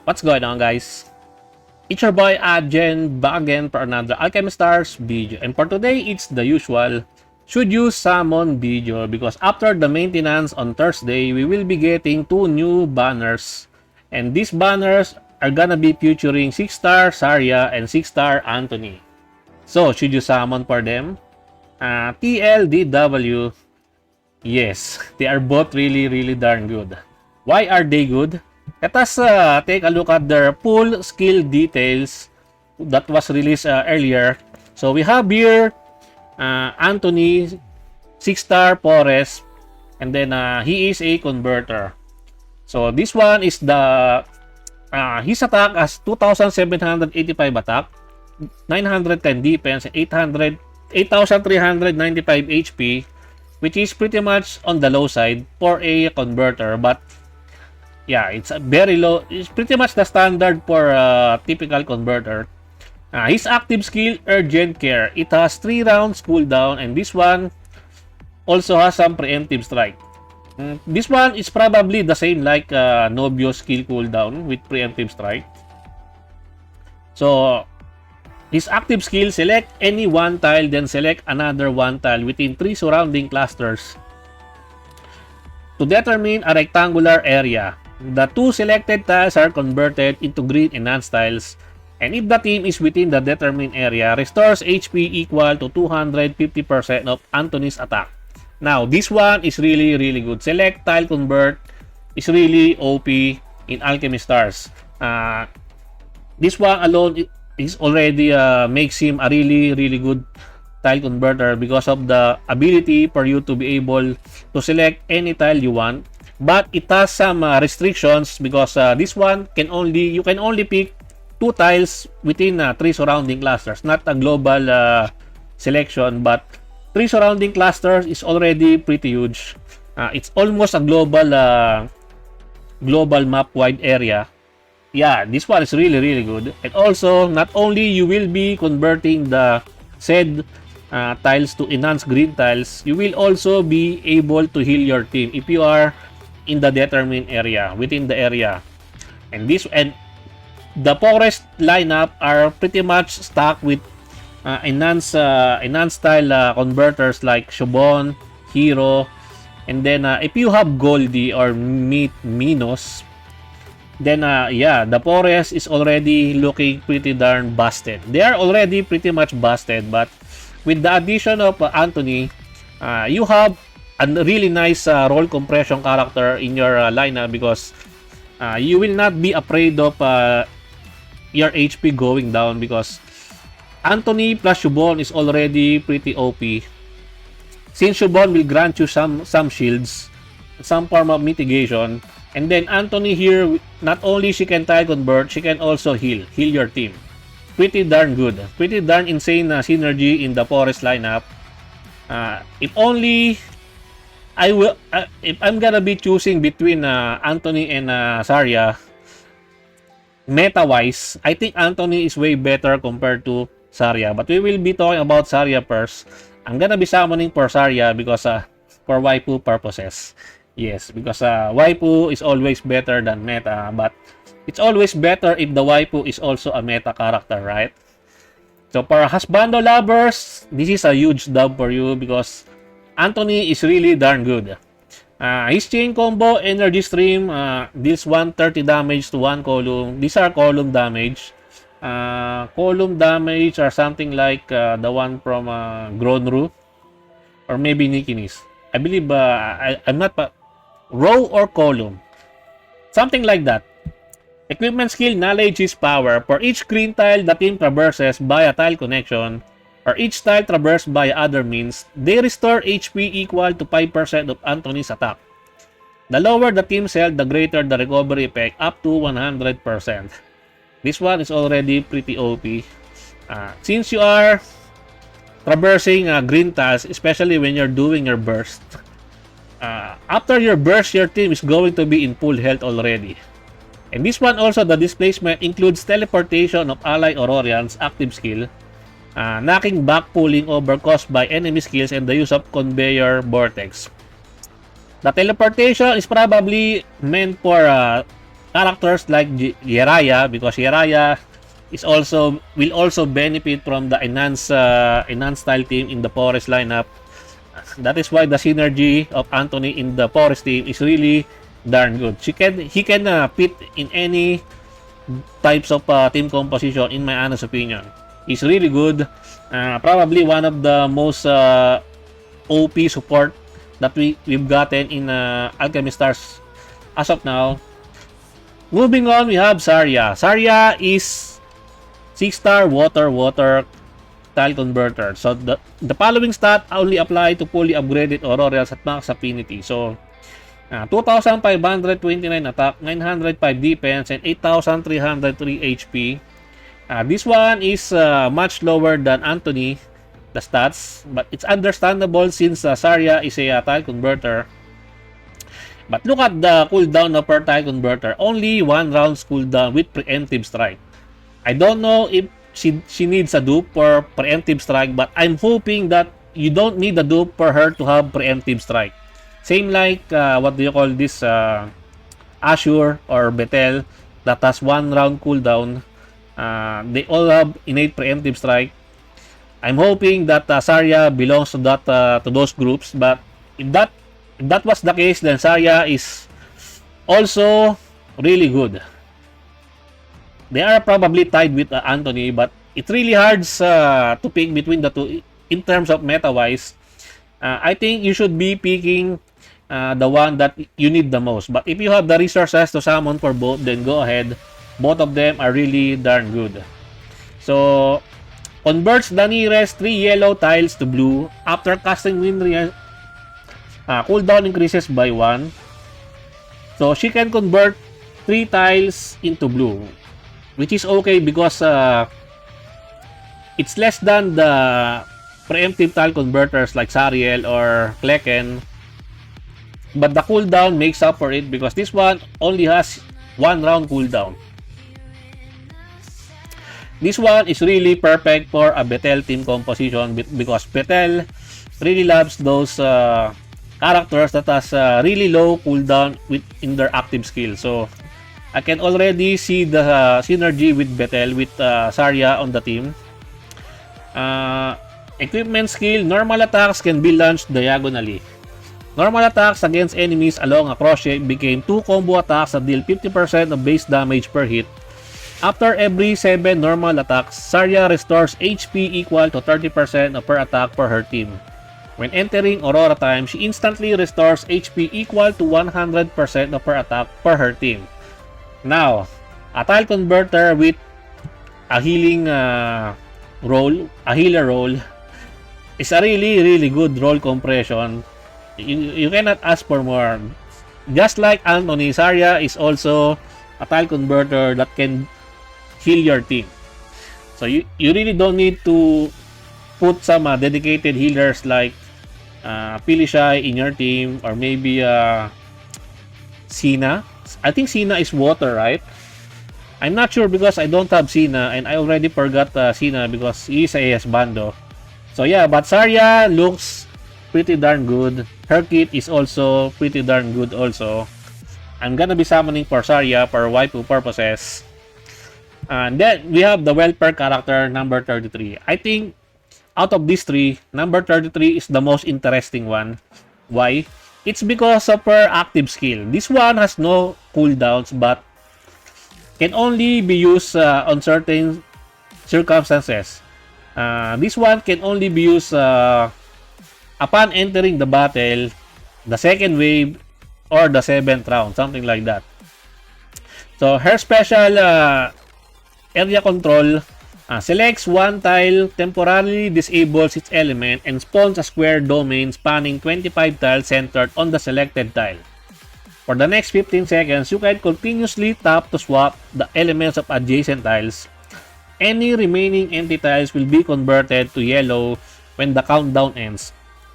What's going on, guys? It's your boy Adjen back again for another Alchemy Stars video. And for today, it's the usual should you summon video, because after the maintenance on Thursday, we will be getting two new banners. And these banners are gonna be featuring 6-star Zarya and 6-star Antony. So, should you summon for them? TLDW, yes, they are both really darn good. Why are they good? Let us take a look at their full skill details that was released earlier. So we have here Antony, 6-star Forest, and then he is a converter. So this one is the his attack as 2,785 attack, 910 defense, 8,395 HP, which is pretty much on the low side for a converter, but yeah, it's a very low. It's pretty much the standard for a typical converter. His active skill, Urgent Care. It has 3 rounds cooldown, and this one also has some preemptive strike. This one is probably the same like Nobio's skill cooldown with preemptive strike. So, his active skill, select any one tile, then select another one tile within 3 surrounding clusters to determine a rectangular area. The 2 selected tiles are converted into green enhanced tiles, and if the team is within the determined area, restores HP equal to 250% of Antony's attack. Now, this one is really good. Select tile convert is really OP in Alchemy Stars. This one alone is already makes him a really good tile converter because of the ability for you to be able to select any tile you want. But it has some restrictions because this one you can only pick 2 tiles within 3 surrounding clusters, not a global selection, but 3 surrounding clusters is already pretty huge. It's almost a global map wide area. Yeah, this one is really good. And also, not only you will be converting the said tiles to enhanced green tiles, you will also be able to heal your team if you are in the determined area, within the area. And the forest lineup are pretty much stuck with enhanced style converters like Shobon, Hero, and then if you have Goldie or Minos, then yeah, the forest is already looking pretty darn busted. They are already pretty much busted, but with the addition of Antony, you have a really nice role compression character in your lineup, because you will not be afraid of your HP going down, because Antony plus Shubon is already pretty OP. Since Shubon will grant you some shields, some form of mitigation, and then Antony here, not only she can tile convert, she can also heal your team. Pretty darn good, pretty darn insane synergy in the forest lineup. If only if I'm gonna be choosing between Antony and Zarya, meta-wise, I think Antony is way better compared to Zarya. But we will be talking about Zarya first. I'm gonna be summoning for Zarya because for waifu purposes. Yes, because waifu is always better than meta, but it's always better if the waifu is also a meta character, right? So for husbando lovers, this is a huge dub for you because Antony is really darn good. His chain combo, energy stream, deals 130 damage to 1 column. These are column damage. Column damage are something like the one from Gronru or maybe Nikinis. I believe I'm not row or column, something like that. Equipment skill, knowledge is power. For each green tile the team traverses by a tile connection, or each tile traversed by other means, they restore HP equal to 5% of Antony's attack. The lower the team's health, the greater the recovery effect, up to 100%. This one is already pretty OP. Since you are traversing green tiles, especially when you're doing your burst, after your burst, your team is going to be in full health already. And this one also, the displacement includes teleportation of ally Aurorian's active skill, knocking back, pulling over caused by enemy skills, and the use of conveyor vortex. The teleportation is probably meant for characters like Zarya, because Zarya will also benefit from the enhanced style team in the Forest lineup. That is why the synergy of Antony in the Forest team is really darn good. He can fit in any types of team composition, in my honest opinion. He's really good. Probably one of the most OP support that we've gotten in Alchemy Stars as of now. Moving on, we have Zarya. Zarya is 6-star water tile converter. So the following stat only apply to fully upgraded Aurorials at max affinity. So 2,529 attack, 905 defense, and 8,303 HP. This one is much lower than Antony, the stats, but it's understandable since Zarya is a tile converter. But look at the cooldown of per tile converter. Only 1 round's cooldown with preemptive strike. I don't know if she needs a dupe for preemptive strike, but I'm hoping that you don't need a dupe for her to have preemptive strike. Same like, what do you call this, Azure or Betel that has 1 round cooldown. They all have innate preemptive strike. I'm hoping that Zarya belongs to those groups, but if that was the case, then Zarya is also really good. They are probably tied with Antony, but it's really hard to pick between the two in terms of meta-wise. I think you should be picking the one that you need the most. But if you have the resources to summon for both, then go ahead. Both of them are really darn good. So, converts the nearest 3 yellow tiles to blue. After casting cooldown increases by 1. So, she can convert 3 tiles into blue, which is okay because it's less than the preemptive tile converters like Zariel or Kleken. But the cooldown makes up for it because this one only has 1 round cooldown. This one is really perfect for a Betel team composition because Betel really loves those characters that has really low cooldown in their active skill. So I can already see the synergy with Betel with Zarya on the team. Equipment skill, normal attacks can be launched diagonally. Normal attacks against enemies along a cross shape became 2 combo attacks that deal 50% of base damage per hit. After every 7 normal attacks, Zarya restores HP equal to 30% of per attack for her team. When entering Aurora time, she instantly restores HP equal to 100% of per attack for her team. Now, a tile converter with a healer role, is a really good role compression. You cannot ask for more. Just like Antony, Zarya is also a tile converter that can heal your team. So you really don't need to put some dedicated healers like Pilishai in your team, or maybe Sina. I think Sina is water, right? I'm not sure because I don't have Sina, and I already forgot Sina because he is a AS Bando. So yeah, but Zarya looks pretty darn good. Her kit is also pretty darn good also. I'm gonna be summoning for Zarya for waifu purposes. And then we have the welfare character number 33. I think out of these 3, number 33 is the most interesting one. Why? It's because of her active skill. This one has no cooldowns but can only be used on certain circumstances. This one can only be used upon entering the battle, the second wave, or the 7th round, something like that. So her special area control selects 1 tile, temporarily disables its element, and spawns a square domain spanning 25 tiles centered on the selected tile. For the next 15 seconds, you can continuously tap to swap the elements of adjacent tiles. Any remaining empty tiles will be converted to yellow when the countdown ends.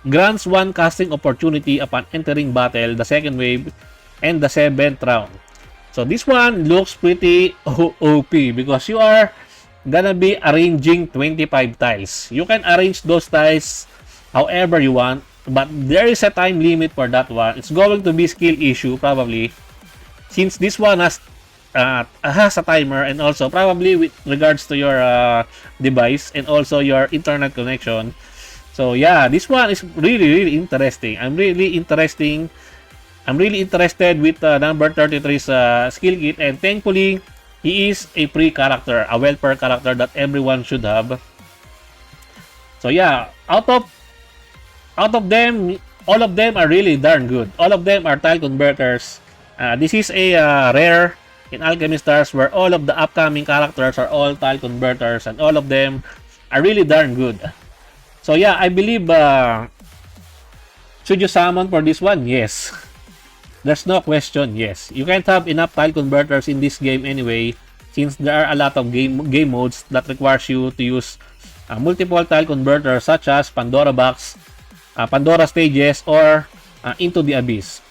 Grants 1 casting opportunity upon entering battle, the second wave, and the 7th round. So this one looks pretty OP because you are gonna be arranging 25 tiles. You can arrange those tiles however you want, but there is a time limit for that one. It's going to be skill issue probably, since this one has has a timer, and also probably with regards to your device and also your internet connection. So yeah, this one is really interesting. I'm really interested with number 33's skill kit, and thankfully he is a free character, a welfare character that everyone should have. So yeah, out of them, all of them are really darn good. All of them are tile converters. This is a rare in Alchemy Stars where all of the upcoming characters are all tile converters, and all of them are really darn good. So yeah, I believe should you summon for this one? Yes. There's no question, yes. You can't have enough tile converters in this game anyway, since there are a lot of game modes that requires you to use multiple tile converters such as Pandora Box, Pandora Stages, or Into the Abyss.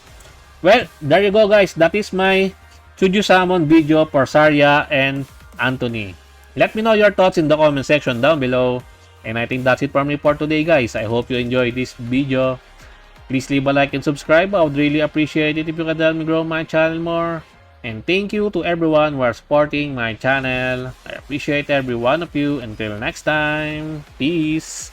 Well, there you go guys. That is my should you summon video for Zarya and Antony. Let me know your thoughts in the comment section down below. And I think that's it for me for today guys. I hope you enjoyed this video. Please leave a like and subscribe. I would really appreciate it if you could help me grow my channel more. And thank you to everyone who are supporting my channel. I appreciate every one of you. Until next time, peace.